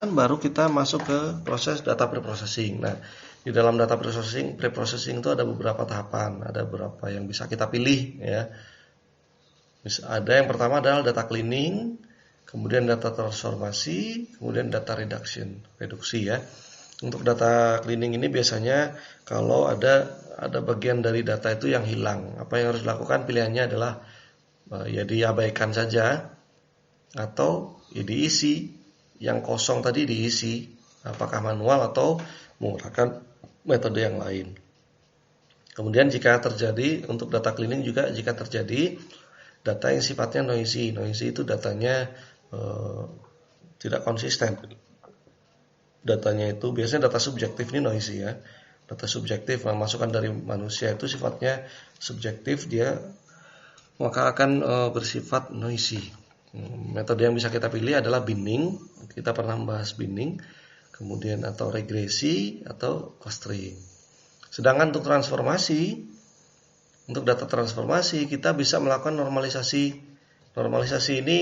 baru kita masuk ke proses data preprocessing. Nah, di dalam data preprocessing itu ada beberapa tahapan, ada beberapa yang bisa kita pilih ya. Ada yang pertama adalah data cleaning, kemudian data transformasi, kemudian data reduksi ya. Untuk data cleaning ini biasanya kalau ada bagian dari data itu yang hilang, apa yang harus dilakukan? Pilihannya adalah ya diabaikan saja atau ya diisi, yang kosong tadi diisi, apakah manual atau menggunakan metode yang lain. Kemudian jika terjadi untuk data cleaning juga jika terjadi data yang sifatnya noisy itu datanya tidak konsisten. Datanya itu biasanya data subjektif ini noisy ya. Data subjektif, masukan dari manusia itu sifatnya subjektif, dia maka akan bersifat noisy. Metode yang bisa kita pilih adalah binning. Kita pernah membahas binning, kemudian atau regresi atau clustering. Sedangkan untuk transformasi, untuk data transformasi kita bisa melakukan normalisasi. Normalisasi ini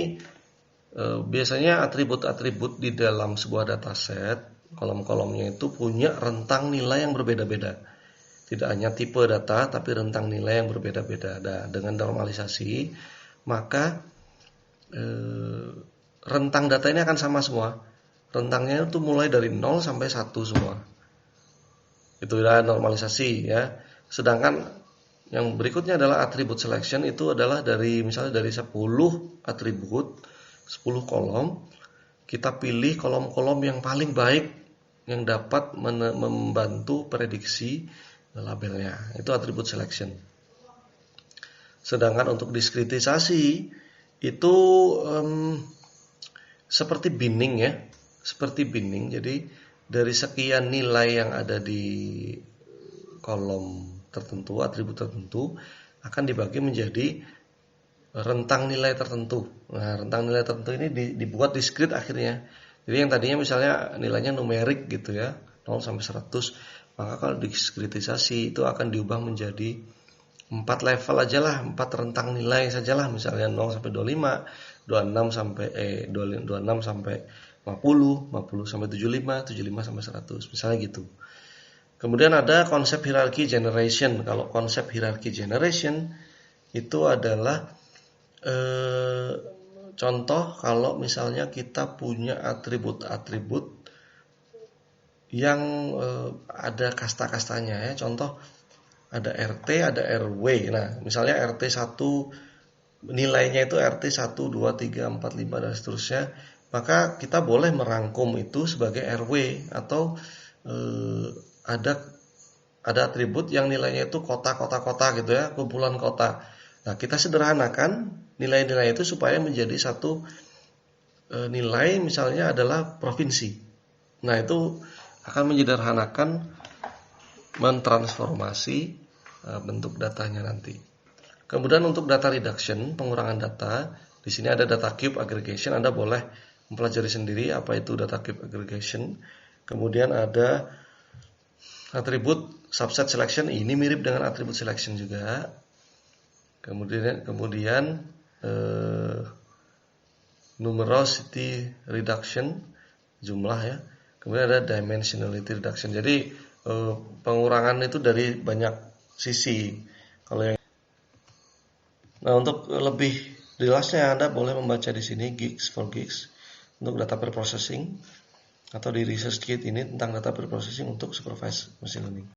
biasanya atribut-atribut di dalam sebuah dataset, kolom-kolomnya itu punya rentang nilai yang berbeda-beda. Tidak hanya tipe data, tapi rentang nilai yang berbeda-beda. Nah, dengan normalisasi, maka rentang data ini akan sama semua. Rentangnya itu mulai dari 0 sampai 1 semua. Itu adalah normalisasi ya. Sedangkan yang berikutnya adalah attribute selection, itu adalah dari misalnya dari 10 atribut, 10 kolom, kita pilih kolom-kolom yang paling baik yang dapat membantu prediksi labelnya. Itu attribute selection. Sedangkan untuk diskritisasi itu seperti binning ya, seperti binning. Jadi dari sekian nilai yang ada di kolom tertentu, atribut tertentu akan dibagi menjadi rentang nilai tertentu. Nah, rentang nilai tertentu ini dibuat diskrit akhirnya. Jadi yang tadinya misalnya nilainya numerik gitu ya, 0 sampai 100, maka kalau diskritisasi itu akan diubah menjadi 4 level aja lah, 4 rentang nilai sajalah, misalnya 0 sampai 25, 26 sampai 50, 50 sampai 75, 75 sampai 100, misalnya gitu. Kemudian ada konsep hierarchy generation. Kalau konsep hierarchy generation itu adalah contoh kalau misalnya kita punya atribut-atribut yang ada kasta-kastanya ya. Contoh ada RT, ada RW. Nah, misalnya RT 1 nilainya itu RT 1, 2, 3, 4, 5 dan seterusnya. Maka kita boleh merangkum itu sebagai RW atau ada atribut yang nilainya itu kota-kota gitu ya, kumpulan kota. Nah, kita sederhanakan nilai-nilai itu supaya menjadi satu nilai misalnya adalah provinsi. Nah, itu akan menyederhanakan mentransformasi bentuk datanya nanti. Kemudian untuk data reduction, pengurangan data, di sini ada data cube aggregation. Anda boleh mempelajari sendiri apa itu data cube aggregation. Kemudian ada atribut subset selection, ini mirip dengan atribut selection juga. Kemudian numerosity reduction, jumlah ya. Kemudian ada dimensionality reduction. Jadi pengurangan itu dari banyak sisi. Nah, untuk lebih jelasnya Anda boleh membaca di sini Geeks for Geeks untuk data preprocessing, atau di research kit ini tentang data preprocessing untuk supervised machine learning.